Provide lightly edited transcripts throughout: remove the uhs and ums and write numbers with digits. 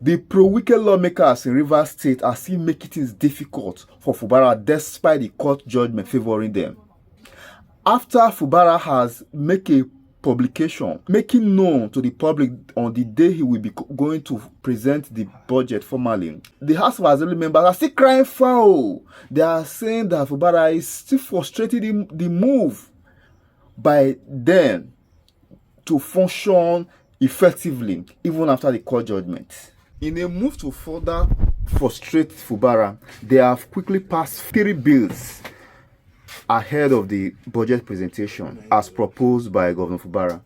The pro-Wike lawmakers in Rivers State are still making it difficult for Fubara despite the court judgment favoring them. After Fubara has made a publication making known to the public on the day he will be going to present the budget formally, the House of Assembly members are still crying foul. They are saying that Fubara is still frustrating the move by them to function effectively even after the court judgment. In a move to further frustrate Fubara, they have quickly passed 3 bills ahead of the budget presentation as proposed by Governor Fubara.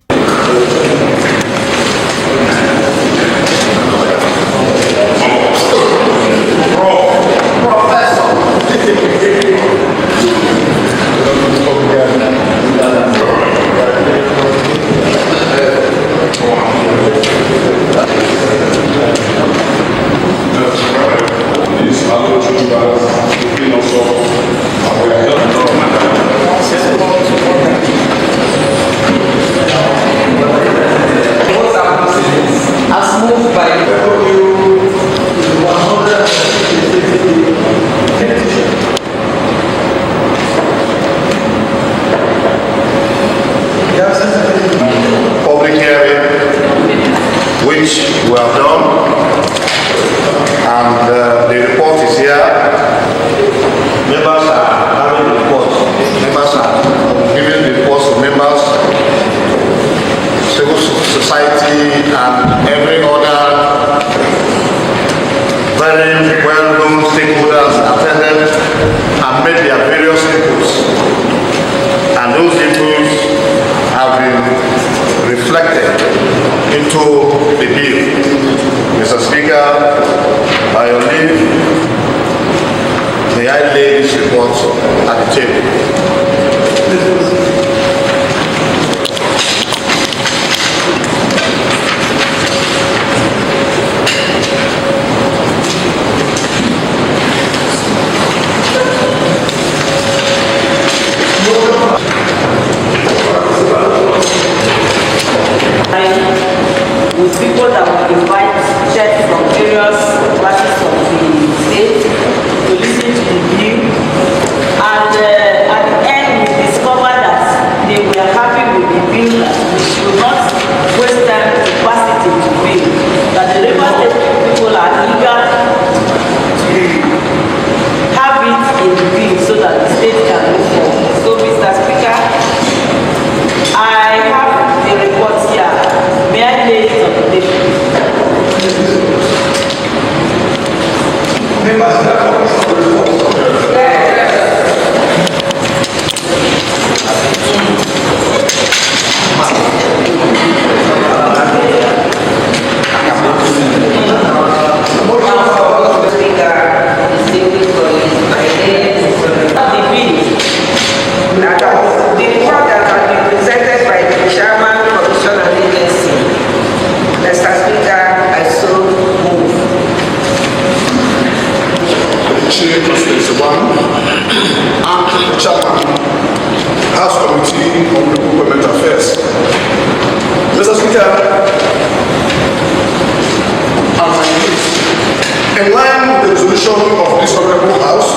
In line with the resolution of this honorable House,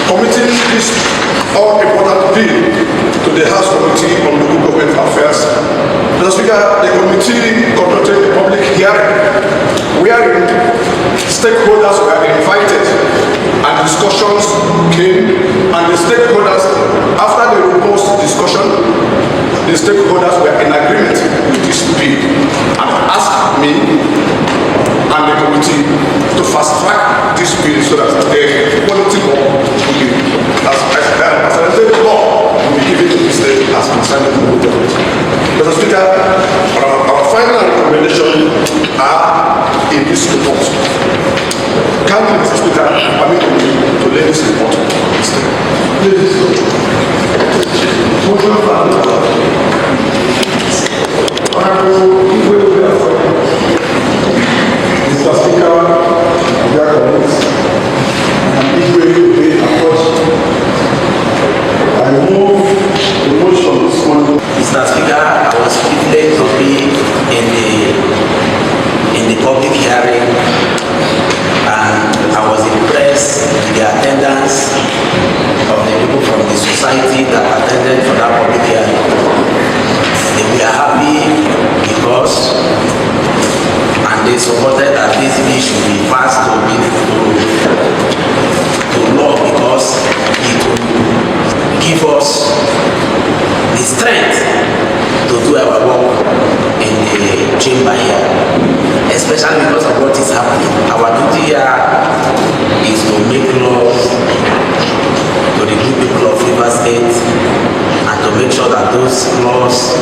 committing this all-important bill to the House Committee on Local Government Affairs, Mr. Speaker, the committee conducted a public hearing wherein stakeholders were invited and discussions came, and the stakeholders, after the robust discussion, the stakeholders were in agreement with this bill and asked me and the committee to fast track this bill so that the quality law will be as a law will be given to the state as concerned with the government. Mr. Speaker, our final recommendation are in this report. Kindly, Mr. Speaker, permit me to lay this report on the state. Please. Mr. Speaker, dear colleagues, and if we obey approach, I move the motion this morning. Mr. Speaker, I was privileged to be in the public hearing attendance of the people from the society that attended for that public hearing. We are happy because, and they supported that this bill should be passed to law because it will give us the strength to do our work in the chamber here, especially because of what is happening. Our duty here is to make laws to the good people of River State and to make sure that those laws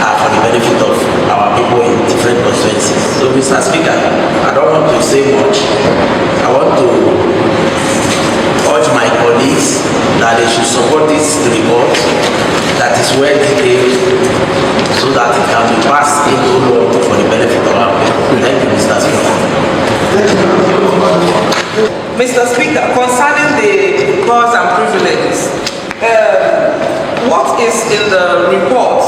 are for the benefit of our people in different constituencies. So, Mr. Speaker, I don't want to say much. I want to urge my colleagues that they should support this report that is well detailed so that it can be passed into law for the benefit of our people. Thank you, Mr. Speaker. Mr. Speaker, concerning the powers and privileges, what is in the report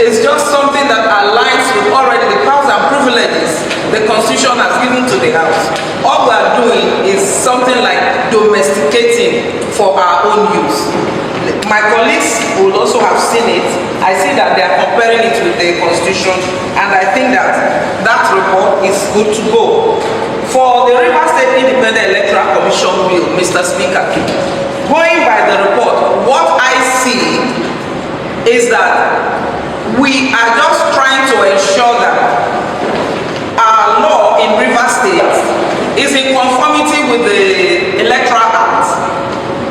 is just something that aligns with already the powers and privileges the Constitution has given to the House. All we are doing is something like domesticating for our own use. My colleagues will also have seen it. I see that they are comparing it with the Constitution, and I think that that report is good to go. For the River State Independent Electoral Commission bill, Mr. Speaker, going by the report, what I see is that we are just trying to ensure that our law in River State is in conformity with the Electoral Act,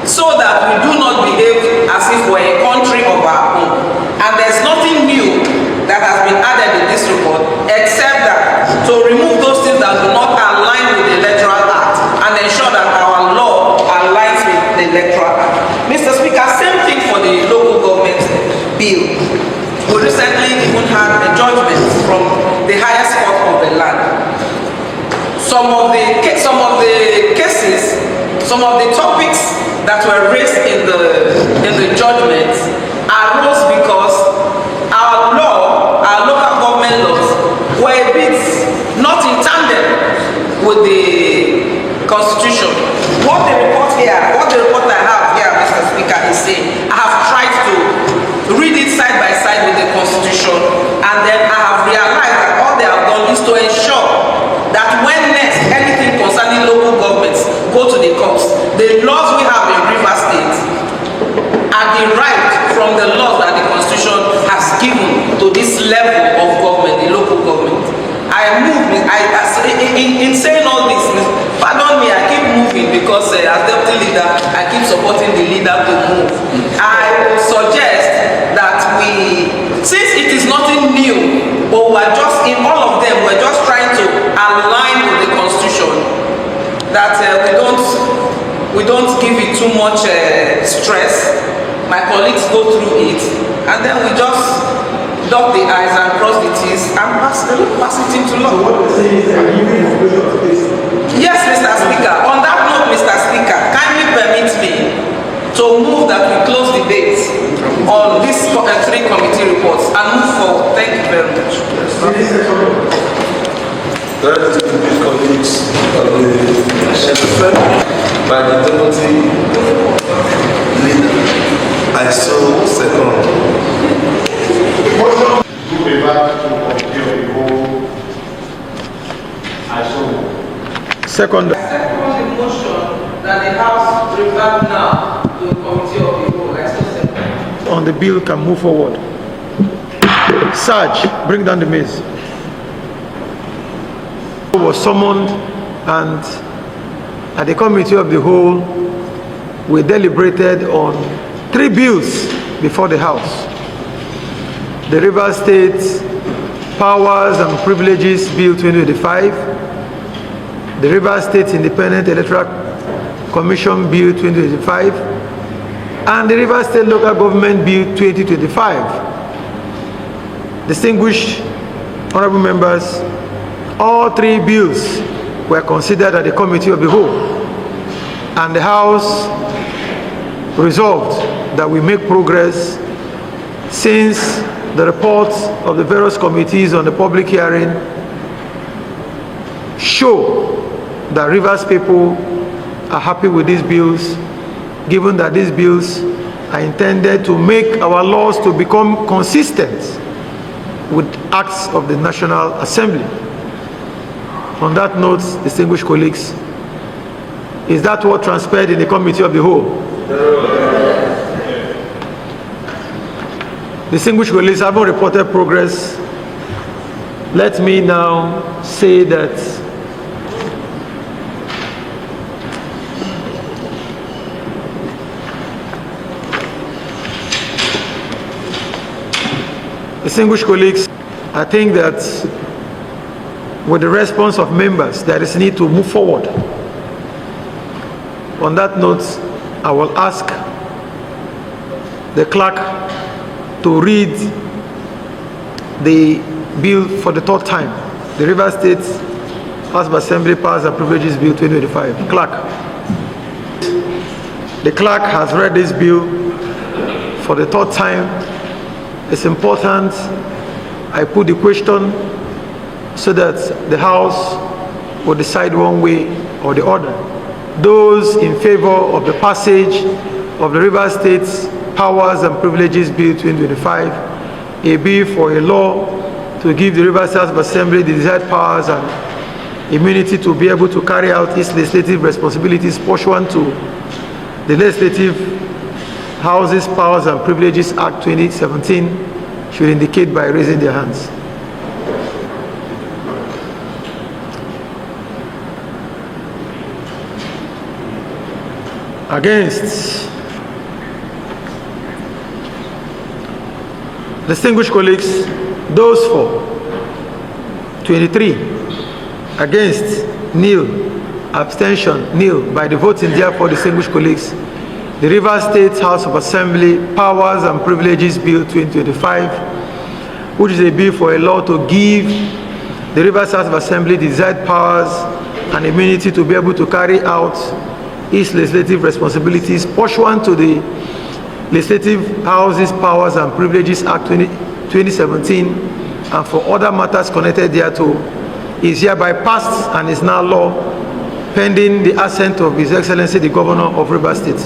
so that we do not behave as if we're a country of our own. And there's nothing new that has been added in this report, except that to remove those things that do not align with the Electoral Act and ensure that our law aligns with the Electoral Act. Mr. Speaker, same thing for the local government bill. We recently even had a judgment from the highest court of the land. Some of the cases, some of the topics that were raised in the judgment arose because our law, our local government laws, were a bit not in tandem with the Constitution. What the report I have here, Mr. Speaker, is saying, I have tried to read it side by side with the Constitution, and then I have realized that all they have done is to ensure that when next anything concerning local governments go to the courts, the laws we have in River State are derived from the laws that the Constitution has given to this level of government, the local government. In saying all this, pardon me, I keep moving because as deputy leader, I keep supporting the leader to move. I will suggest that since it is nothing new, but we're just, in all of them, we're just trying to align with the Constitution, that we don't give it too much stress. My colleagues go through it, and then we just dot the I's and cross the T's and pass it into law. So what you're saying is that you Yes, Mr. Speaker. On that note, Mr. Speaker, kindly permit me to move that we close debate on these three committee reports and move forward. Thank you very much. That is to be colleagues of the by the deputy leader. I so second. To revert to committee of the whole. I so. Second. I second the motion that the House revert now to the committee of the whole. I so second. On the bill can move forward. Sarge, bring down the mace. Was summoned, and at the committee of the whole we deliberated on 3 bills before the House: the River State Powers and Privileges Bill 2025, the River State Independent Electoral Commission Bill 2025, and the River State Local Government Bill 2025. Distinguished honorable members, all 3 bills were considered at the committee of the whole, and the House resolved that we make progress since the reports of the various committees on the public hearing show that Rivers people are happy with these bills, given that these bills are intended to make our laws to become consistent with acts of the National Assembly. On that note, distinguished colleagues, is that what transpired in the Committee of the Whole? Distinguished colleagues, having reported progress, let me now say that distinguished colleagues, I think that with the response of members, there is need to move forward. On that note, I will ask the clerk to read the bill for the third time, the Rivers State House of Assembly Powers and Privileges Bill 2025. Clerk. The clerk has read this bill for the third time. It's important I put the question so that the House will decide one way or the other. Those in favor of the passage of the Rivers State Powers and Privileges Bill 2025, a bill for a law to give the Rivers House of Assembly the desired powers and immunity to be able to carry out its legislative responsibilities pursuant to the Legislative Houses Powers and Privileges Act 2017 should indicate by raising their hands. Against. Distinguished colleagues, those for 23, against, nil, abstention, nil. By the votes in therefore, distinguished colleagues, the Rivers State House of Assembly Powers and Privileges Bill 2025, which is a bill for a law to give the Rivers House of Assembly the desired powers and immunity to be able to carry out its legislative responsibilities pursuant to the Legislative Houses Powers and Privileges Act 2017 and for other matters connected thereto, is hereby passed and is now law pending the assent of His Excellency the Governor of Rivers State.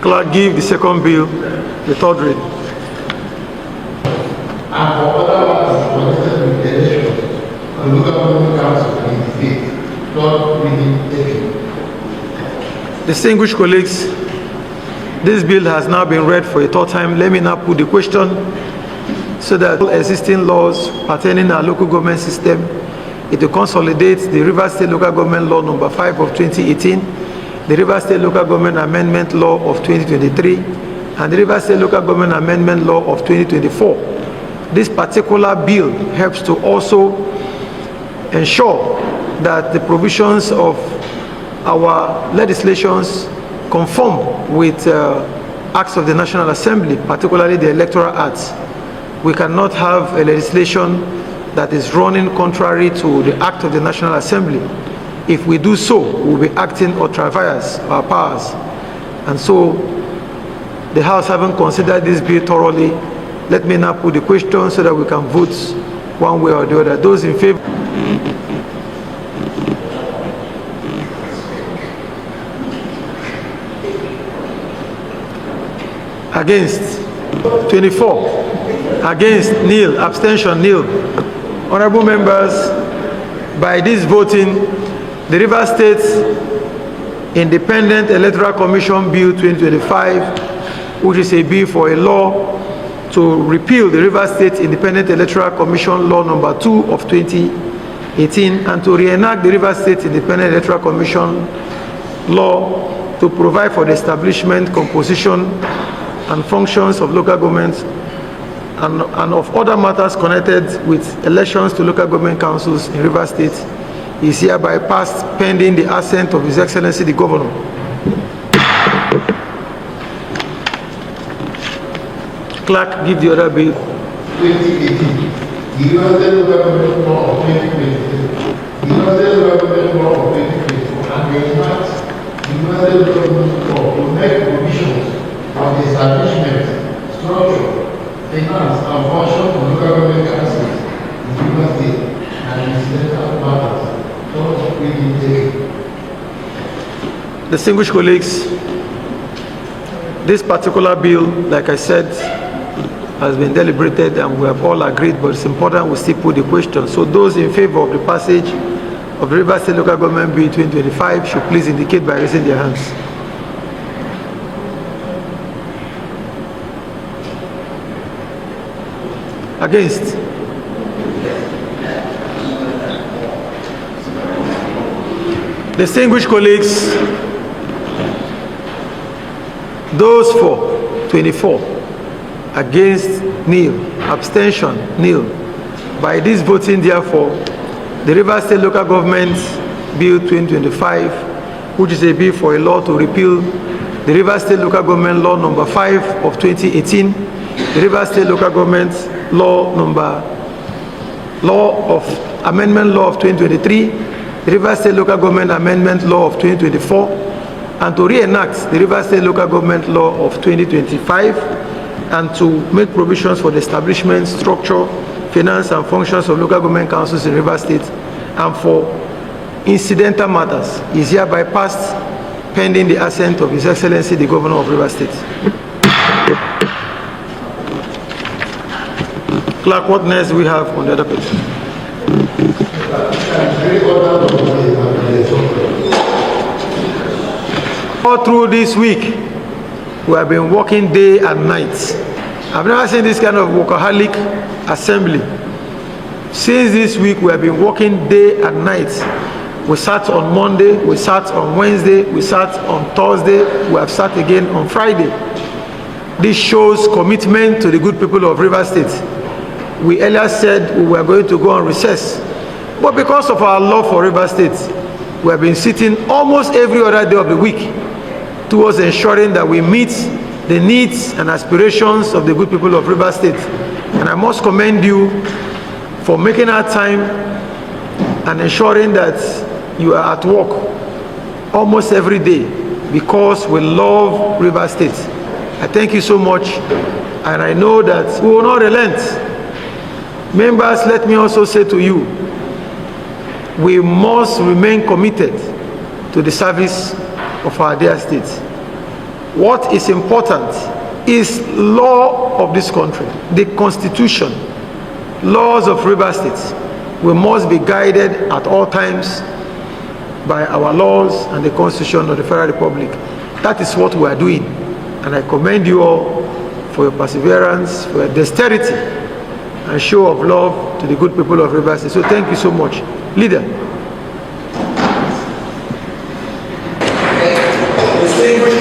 Clerk, give the second bill the third reading. And for other matters connected with the elections and local government council in the state, third reading taken. Distinguished colleagues, this bill has now been read for a third time. Let me now put the question so that all existing laws pertaining to our local government system, it will consolidate the Rivers State Local Government Law number 5 of 2018, the Rivers State Local Government Amendment Law of 2023, and the Rivers State Local Government Amendment Law of 2024. This particular bill helps to also ensure that the provisions of our legislations conform with acts of the National Assembly, particularly the Electoral Acts. We cannot have a legislation that is running contrary to the act of the National Assembly. If we do so, we will be acting ultra vires our powers. And so, the House having considered this bill thoroughly, let me now put the question so that we can vote one way or the other. Those in favor? Against? 24. Against? Nil. Abstention? Nil. Honorable members, by this voting, the Rivers State Independent Electoral Commission Bill 2025, which is a bill for a law to repeal the Rivers State Independent Electoral Commission Law number 2 of 2018 and to reenact the Rivers State Independent Electoral Commission Law to provide for the establishment, composition, and functions of local governments and of other matters connected with elections to local government councils in Rivers State is hereby passed pending the assent of His Excellency the Governor. Clerk, give the other bill. 2018, the United Government Law of 2023, the United Government Law of 2024, and the United Government Law to make provisions of the establishment, structure, enhance our function for local government councils in Rivers State and incidental matters towards bringing the Distinguished colleagues, this particular bill, like I said, has been deliberated and we have all agreed, but it's important we still put the question. So those in favor of the passage of the Rivers State Local Government Bill 2025 should please indicate by raising their hands. Against? Distinguished colleagues, those for 24, against nil, abstention nil. By this voting, therefore, the Rivers State Local Government Bill 2025, which is a bill for a law to repeal the Rivers State Local Government Law number 5 of 2018, the Rivers State Local Government Amendment Law of 2023, the Rivers State Local Government Amendment Law of 2024, and to reenact the Rivers State Local Government Law of 2025, and to make provisions for the establishment, structure, finance, and functions of local government councils in Rivers State, and for incidental matters is hereby passed pending the assent of His Excellency the Governor of Rivers State. Clerk, what next we have on the other page? All through this week, we have been working day and night. I've never seen this kind of workaholic assembly. Since this week, we have been working day and night. We sat on Monday, we sat on Wednesday, we sat on Thursday, we have sat again on Friday. This shows commitment to the good people of Rivers State. We earlier said we were going to go on recess, but because of our love for Rivers State, we have been sitting almost every other day of the week towards ensuring that we meet the needs and aspirations of the good people of Rivers State. And I must commend you for making our time and ensuring that you are at work almost every day because we love Rivers State. I thank you so much, and I know that we will not relent. Members, let me also say to you, we must remain committed to the service of our dear state. What is important is law of this country, the Constitution, laws of Rivers State. We must be guided at all times by our laws and the Constitution of the Federal Republic. That is what we are doing, and I commend you all for your perseverance, for your dexterity and show of love to the good people of Rivers State. So thank you so much. Leader. Distinguished